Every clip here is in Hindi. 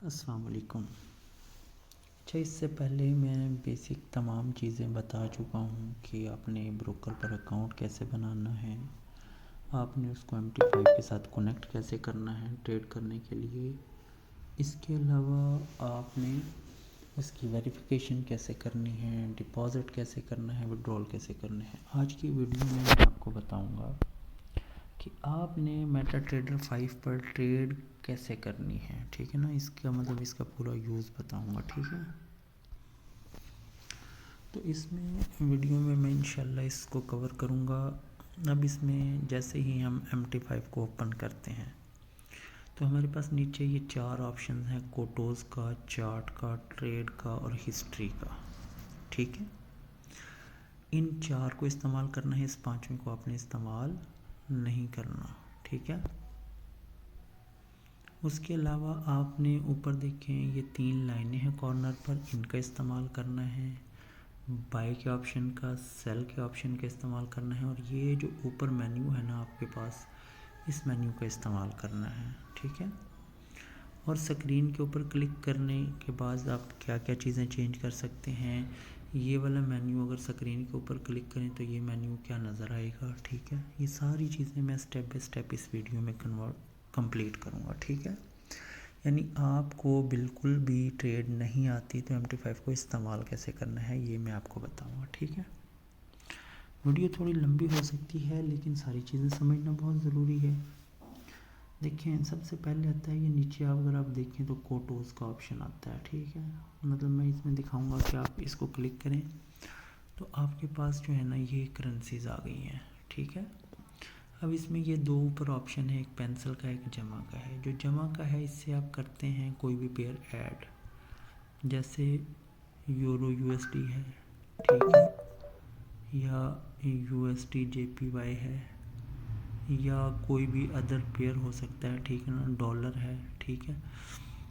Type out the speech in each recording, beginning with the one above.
अस्सलाम वालेकुम। अच्छा, इससे पहले मैं बेसिक तमाम चीज़ें बता चुका हूँ कि आपने ब्रोकर पर अकाउंट कैसे बनाना है, आपने उसको MT5 के साथ कनेक्ट कैसे करना है ट्रेड करने के लिए। इसके अलावा आपने उसकी वेरिफिकेशन कैसे करनी है, डिपॉज़िट कैसे करना है, विड्रॉल कैसे करने हैं। आज की वीडियो में मैं आपको बताऊँगा कि आपने मेटाट्रेडर 5 पर ट्रेड कैसे करनी है। ठीक है ना, इसका मतलब इसका पूरा यूज़ बताऊंगा। ठीक है, तो इसमें वीडियो में मैं इंशाल्लाह इसको कवर करूंगा। अब इसमें जैसे ही हम MT5 को ओपन करते हैं तो हमारे पास नीचे ये 4 ऑप्शन हैं, कोटोज़ का, चार्ट का, ट्रेड का और हिस्ट्री का। ठीक है, इन 4 को इस्तेमाल करना है, इस 5वें को आपने इस्तेमाल नहीं करना। ठीक है, उसके अलावा आपने ऊपर देखें ये 3 लाइनें हैं कॉर्नर पर, इनका इस्तेमाल करना है। बाय के ऑप्शन का, सेल के ऑप्शन का इस्तेमाल करना है, और ये जो ऊपर मेन्यू है ना आपके पास, इस मेन्यू का इस्तेमाल करना है। ठीक है, और स्क्रीन के ऊपर क्लिक करने के बाद आप क्या क्या चीज़ें चेंज कर सकते हैं। ये वाला मेन्यू अगर स्क्रीन के ऊपर क्लिक करें तो ये मेन्यू क्या नज़र आएगा। ठीक है, ये सारी चीज़ें मैं स्टेप बाय स्टेप इस वीडियो में कंप्लीट करूँगा। ठीक है, यानी आपको बिल्कुल भी ट्रेड नहीं आती तो MT5 को इस्तेमाल कैसे करना है ये मैं आपको बताऊँगा। ठीक है, वीडियो थोड़ी लंबी हो सकती है लेकिन सारी चीज़ें समझना बहुत ज़रूरी है। देखें, सबसे पहले आता है ये नीचे, आप अगर आप देखें तो कोटोज़ का ऑप्शन आता है। ठीक है, मतलब मैं इसमें दिखाऊंगा कि आप इसको क्लिक करें तो आपके पास जो है ना ये करेंसीज आ गई हैं। ठीक है, अब इसमें ये 2 ऊपर ऑप्शन है, एक पेंसिल का एक जमा का है। जो जमा का है इससे आप करते हैं कोई भी पेयर ऐड, जैसे यूरो USD है, ठीक है, या USD JPY है, या कोई भी अदर पेयर हो सकता है। ठीक है ना, डॉलर है। ठीक है,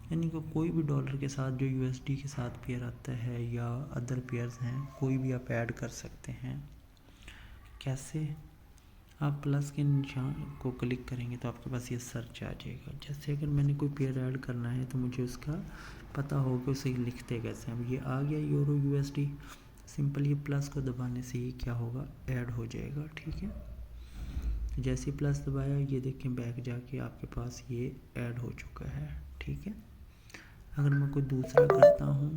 यानी कि कोई भी डॉलर के साथ जो USD के साथ पेयर आता है या अदर पेयर्स हैं, कोई भी आप ऐड कर सकते हैं। कैसे, आप प्लस के निशान को क्लिक करेंगे तो आपके पास ये सर्च आ जाएगा। जैसे अगर मैंने कोई पेयर ऐड करना है तो मुझे उसका पता होगा उसे लिखते कैसे हैं। अब ये आ गया यूरो USD, सिंपल ये प्लस को दबाने से ही क्या होगा, ऐड हो जाएगा। ठीक है, जैसे प्लस दबाया ये देखें बैक जाके आपके पास ये ऐड हो चुका है। ठीक है, अगर मैं कोई दूसरा करता हूँ,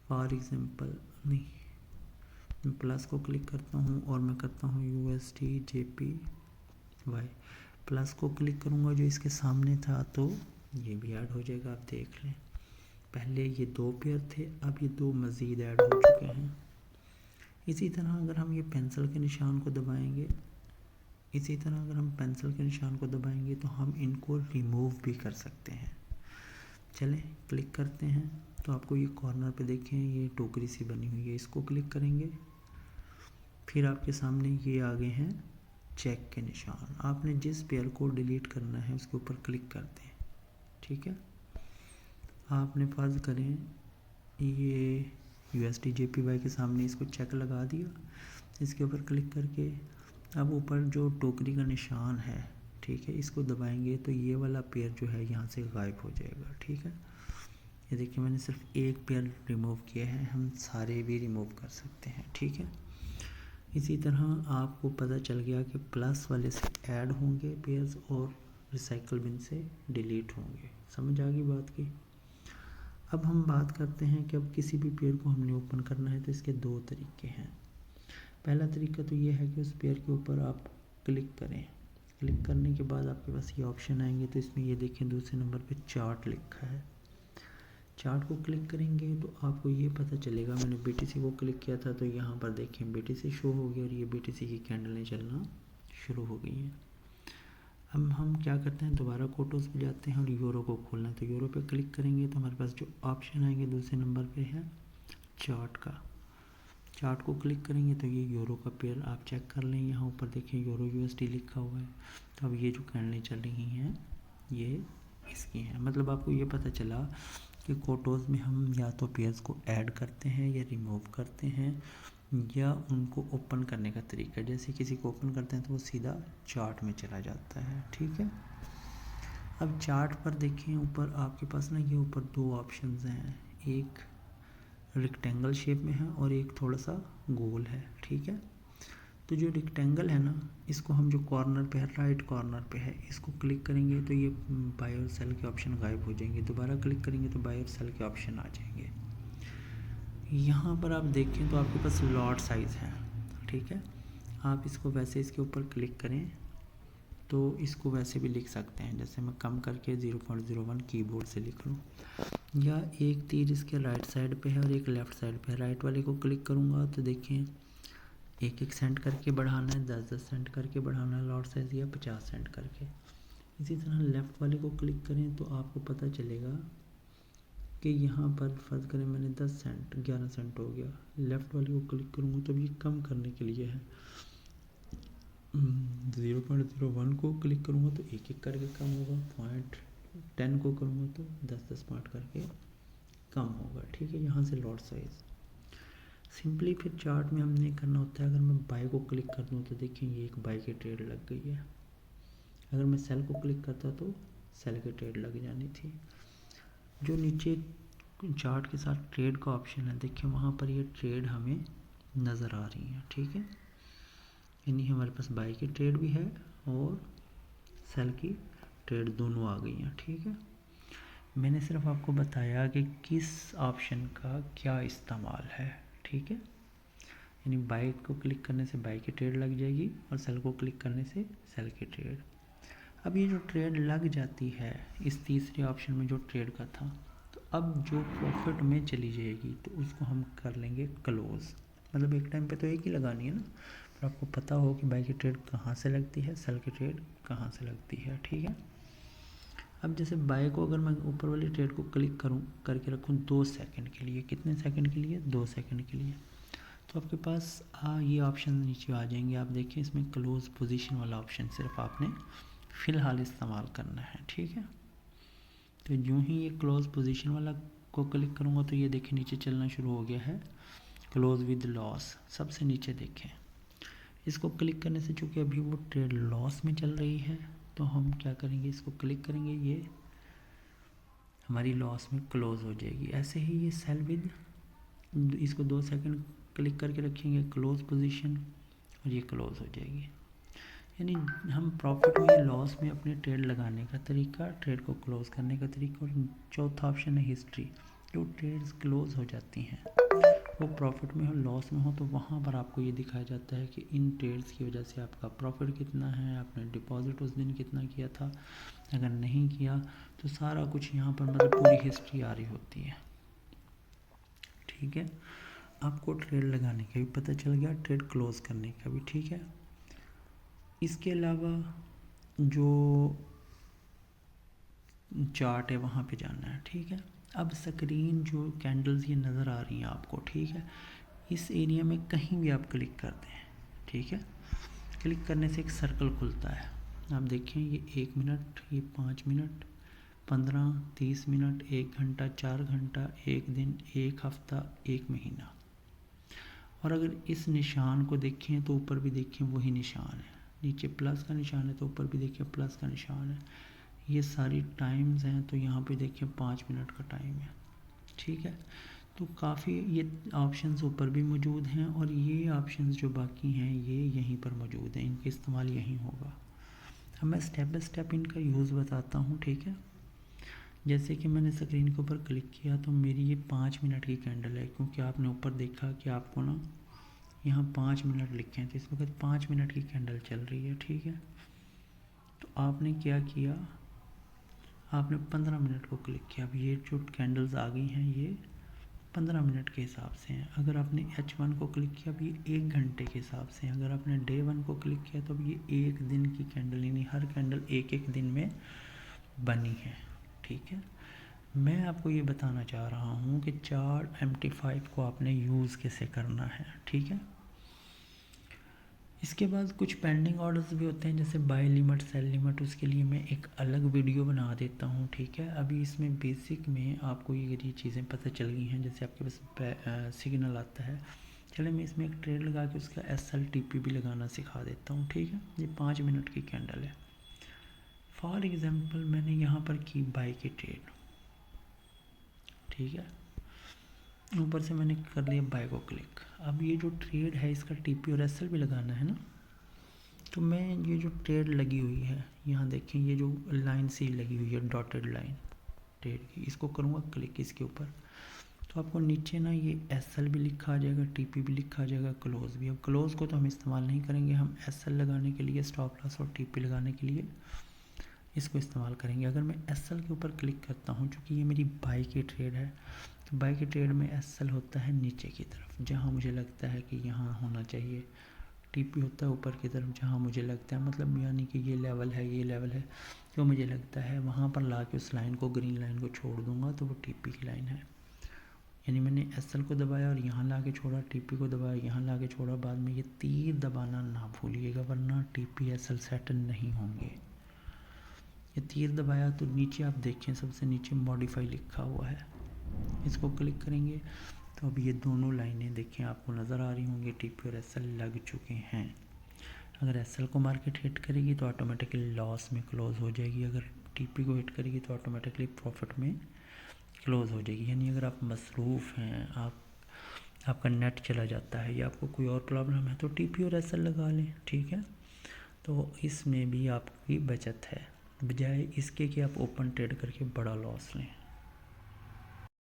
फॉर एग्जांपल नहीं, मैं प्लस को क्लिक करता हूँ और मैं करता हूँ USD JPY, प्लस को क्लिक करूँगा जो इसके सामने था तो ये भी ऐड हो जाएगा। आप देख लें, पहले ये 2 पेयर थे, अब ये 2 मज़ीद ऐड हो चुके हैं। इसी तरह अगर हम ये पेंसिल के निशान को दबाएंगे, इसी तरह अगर हम पेंसिल के निशान को दबाएंगे तो हम इनको रिमूव भी कर सकते हैं। चलें क्लिक करते हैं तो आपको ये कॉर्नर पे देखें ये टोकरी सी बनी हुई है, इसको क्लिक करेंगे, फिर आपके सामने ये आ गए हैं चेक के निशान। आपने जिस पेयर को डिलीट करना है उसके ऊपर क्लिक कर दें। ठीक है, आपने फर्ज करें ये USD JPY के सामने इसको चेक लगा दिया, इसके ऊपर क्लिक करके अब ऊपर जो टोकरी का निशान है, ठीक है, इसको दबाएंगे तो ये वाला पेयर जो है यहाँ से गायब हो जाएगा। ठीक है, ये देखिए मैंने सिर्फ एक पेयर रिमूव किया है, हम सारे भी रिमूव कर सकते हैं। ठीक है, इसी तरह आपको पता चल गया कि प्लस वाले से ऐड होंगे पेयर्स और रिसाइकल बिन से डिलीट होंगे। समझ आ गई बात की। अब हम बात करते हैं कि अब किसी भी पेयर को हमने ओपन करना है तो इसके 2 तरीके हैं। पहला तरीका तो ये है कि उस पेयर के ऊपर आप क्लिक करें, क्लिक करने के बाद आपके पास ये ऑप्शन आएंगे तो इसमें ये देखें दूसरे नंबर पे चार्ट लिखा है। चार्ट को क्लिक करेंगे तो आपको ये पता चलेगा, मैंने BTC को क्लिक किया था तो यहाँ पर देखें BTC शो हो गया और ये BTC की कैंडलें चलना शुरू हो गई हैं। अब हम क्या करते हैं, दोबारा कोटोज़ पे जाते हैं और यूरो को खोलना है तो यूरो पे क्लिक करेंगे तो हमारे पास जो ऑप्शन आएंगे दूसरे नंबर पे है चार्ट का। चार्ट को क्लिक करेंगे तो ये यूरो का पेयर आप चेक कर लें, यहाँ ऊपर देखें यूरो USD लिखा हुआ है। तो अब ये जो कैंडलें चल रही हैं ये इसकी हैं। मतलब आपको ये पता चला कि कोटोज़ में हम या तो पेयर्स को ऐड करते हैं या रिमूव करते हैं, या उनको ओपन करने का तरीका, जैसे किसी को ओपन करते हैं तो वो सीधा चार्ट में चला जाता है। ठीक है, अब चार्ट पर देखें ऊपर आपके पास ना ये ऊपर दो ऑप्शंस हैं, एक रेक्टेंगल शेप में है और एक थोड़ा सा गोल है, ठीक है। तो जो रेक्टेंगल है ना, इसको हम जो कॉर्नर पे है, राइट कॉर्नर पे है, इसको क्लिक करेंगे तो ये बाय और सेल के ऑप्शन गायब हो जाएंगे। दोबारा क्लिक करेंगे तो बाय और सेल के ऑप्शन आ जाएंगे। यहाँ पर आप देखें तो आपके पास लॉट साइज़ है, ठीक है। आप इसको वैसे इसके ऊपर क्लिक करें तो इसको वैसे भी लिख सकते हैं, जैसे मैं कम करके 0.01 कीबोर्ड से लिख लूँ, या एक तीर इसके राइट साइड पे है और एक लेफ़्ट साइड पे है। राइट वाले को क्लिक करूँगा तो देखें 1-1 सेंट करके बढ़ाना है, 10-10 सेंट करके बढ़ाना है लॉट साइज़, या 50 सेंट करके। इसी तरह लेफ़्ट वाले को क्लिक करें तो आपको पता चलेगा कि यहाँ पर फ़र्ज़ करें मैंने 10 सेंट 11 सेंट हो गया। लेफ़्ट वाले को क्लिक करूँगा तो ये कम करने के लिए है। 0.01 को क्लिक करूँगा तो 1-1 करके कम होगा, 0.10 को करूँगा तो 10-10 पार्ट करके कम होगा, ठीक है। यहाँ से लॉट साइज़ सिंपली फिर चार्ट में हमने करना होता है। अगर मैं बाय को क्लिक कर दूँ तो देखिए ये एक बाय की ट्रेड लग गई है। अगर मैं सेल को क्लिक करता तो सेल की ट्रेड लग जानी थी। जो नीचे चार्ट के साथ ट्रेड का ऑप्शन है, देखिए वहाँ पर ये ट्रेड हमें नज़र आ रही है, ठीक है। यानी हमारे पास बाय की ट्रेड भी है और सेल की ट्रेड दोनों आ गई हैं, ठीक है। मैंने सिर्फ आपको बताया कि किस ऑप्शन का क्या इस्तेमाल है, ठीक है। यानी बाय को क्लिक करने से बाय की ट्रेड लग जाएगी और सेल को क्लिक करने से सेल की ट्रेड। अब ये जो ट्रेड लग जाती है इस तीसरे ऑप्शन में जो ट्रेड का था, तो अब जो प्रॉफिट में चली जाएगी तो उसको हम कर लेंगे क्लोज़। मतलब एक टाइम पे तो एक ही लगानी है ना, पर आपको पता हो कि बाय की ट्रेड कहाँ से लगती है, सेल की ट्रेड कहाँ से लगती है, ठीक है। अब जैसे बाय को अगर मैं ऊपर वाली ट्रेड को क्लिक करूँ करके रखूँ 2 सेकंड के लिए, कितने सेकंड के लिए, 2 सेकंड के लिए, तो आपके पास ये ऑप्शन नीचे आ जाएंगे। आप देखिए इसमें क्लोज पोजीशन वाला ऑप्शन सिर्फ आपने फ़िलहाल इस्तेमाल करना है, ठीक है। तो यूँ ही ये क्लोज पोजीशन वाला को क्लिक करूँगा तो ये देखिए नीचे चलना शुरू हो गया है, क्लोज विद लॉस सबसे नीचे देखें। इसको क्लिक करने से चूँकि अभी वो ट्रेड लॉस में चल रही है तो हम क्या करेंगे, इसको क्लिक करेंगे, ये हमारी लॉस में क्लोज हो जाएगी। ऐसे ही ये सेल विद, इसको 2 सेकंड क्लिक करके रखेंगे क्लोज पोजीशन और ये क्लोज हो जाएगी। यानी हम प्रॉफिट में या लॉस में अपने ट्रेड लगाने का तरीका, ट्रेड को क्लोज करने का तरीका। और चौथा ऑप्शन है हिस्ट्री। जो ट्रेड्स क्लोज हो जाती हैं वो प्रॉफिट में हो लॉस में हो तो वहाँ पर आपको ये दिखाया जाता है कि इन ट्रेड्स की वजह से आपका प्रॉफिट कितना है, आपने डिपॉजिट उस दिन कितना किया था, अगर नहीं किया तो सारा कुछ यहाँ पर मतलब पूरी हिस्ट्री आ रही होती है, ठीक है। आपको ट्रेड लगाने का भी पता चल गया, ट्रेड क्लोज करने का भी, ठीक है। इसके अलावा जो चार्ट है वहाँ पे जाना है, ठीक है। अब स्क्रीन जो कैंडल्स ये नज़र आ रही हैं आपको, ठीक है, इस एरिया में कहीं भी आप क्लिक करते हैं, ठीक है। क्लिक करने से एक सर्कल खुलता है, आप देखें ये 1 मिनट, ये 5 मिनट, 15, 30 मिनट, 1 घंटा, 4 घंटा, 1 दिन, 1 हफ्ता, 1 महीना। और अगर इस निशान को देखें तो ऊपर भी देखें वही निशान है, नीचे प्लस का निशान है तो ऊपर भी देखिए प्लस का निशान है। ये सारी टाइम्स हैं तो यहाँ पे देखिए 5 मिनट का टाइम है, ठीक है। तो काफ़ी ये ऑप्शंस ऊपर भी मौजूद हैं और ये ऑप्शंस जो बाकी हैं ये यहीं पर मौजूद हैं, इनका इस्तेमाल यहीं होगा। अब मैं स्टेप बाय स्टेप इनका यूज़ बताता हूँ, ठीक है। जैसे कि मैंने स्क्रीन के ऊपर क्लिक किया तो मेरी ये 5 मिनट की कैंडल है, क्योंकि आपने ऊपर देखा कि आपको ना यहाँ 5 मिनट लिखे हैं तो इस वक्त 5 मिनट की कैंडल चल रही है, ठीक है। तो आपने क्या किया, आपने 15 मिनट को क्लिक किया। अब ये जो कैंडल्स आ गई हैं ये 15 मिनट के हिसाब से हैं। अगर आपने H1 को क्लिक किया अब ये 1 घंटे के हिसाब से हैं। अगर आपने डे 1 को क्लिक किया तो अब ये 1 दिन की कैंडल, यानी हर कैंडल 1-1 दिन में बनी है, ठीक है। मैं आपको ये बताना चाह रहा हूँ कि चार्ट MT5 को आपने यूज़ कैसे करना है, ठीक है। इसके बाद कुछ पेंडिंग ऑर्डर्स भी होते हैं जैसे बाय लिमिट, सेल लिमिट, उसके लिए मैं एक अलग वीडियो बना देता हूँ, ठीक है। अभी इसमें बेसिक में आपको ये चीज़ें पता चल गई हैं, जैसे आपके पास सिग्नल आता है। चले मैं इसमें एक ट्रेड लगा के उसका SLTP भी लगाना सिखा देता हूँ, ठीक है। ये 5 मिनट की कैंडल है, फॉर एग्जांपल मैंने यहाँ पर की बाय की ट्रेड, ठीक है, ऊपर से मैंने कर लिया बाय को क्लिक। अब ये जो ट्रेड है इसका टीपी और एसएल भी लगाना है ना, तो मैं ये जो ट्रेड लगी हुई है यहाँ देखें, ये जो लाइन सी लगी हुई है डॉटेड लाइन ट्रेड की, इसको करूँगा क्लिक इसके ऊपर, तो आपको नीचे ना ये एसएल भी लिखा आ जाएगा, टीपी भी लिखा आ जाएगा, क्लोज भी। अब क्लोज को तो हम इस्तेमाल नहीं करेंगे, हम एसएल लगाने के लिए, स्टॉप लॉस और टीपी लगाने के लिए इसको इस्तेमाल करेंगे। अगर मैं एसएल के ऊपर क्लिक करता हूँ, चूँकि ये मेरी बाई की ट्रेड है, तो बाई की ट्रेड में एसएल होता है नीचे की तरफ, जहाँ मुझे लगता है कि यहाँ होना चाहिए, टीपी होता है ऊपर की तरफ जहाँ मुझे लगता है, मतलब यानी कि ये लेवल है, ये लेवल है, जो मुझे लगता है वहाँ पर ला के उस लाइन को, ग्रीन लाइन को छोड़ दूँगा, तो वो टीपी की लाइन है। यानी मैंने एसएल को दबाया और यहाँ ला के छोड़ा, टीपी को दबाया, यहाँ ला के छोड़ा, बाद में ये तीर दबाना ना भूलिएगा, वरना टीपी एसएल सेट नहीं होंगे। ये तीर दबाया तो नीचे आप देखें, सबसे नीचे मॉडिफाई लिखा हुआ है, इसको क्लिक करेंगे तो अब ये दोनों लाइनें देखें आपको नज़र आ रही होंगी, टीपी और एसएल लग चुके हैं। अगर एसएल को मार्केट हिट करेगी तो ऑटोमेटिकली लॉस में क्लोज हो जाएगी, अगर टीपी को हिट करेगी तो ऑटोमेटिकली प्रॉफिट में क्लोज हो जाएगी। यानी अगर आप मसरूफ़ हैं, आपका नेट चला जाता है या आपको कोई और प्रॉब्लम है, तो टीपी और एसएल लगा लें, ठीक है। तो इसमें भी आपकी बचत है, बजाय इसके कि आप ओपन ट्रेड करके बड़ा लॉस लें।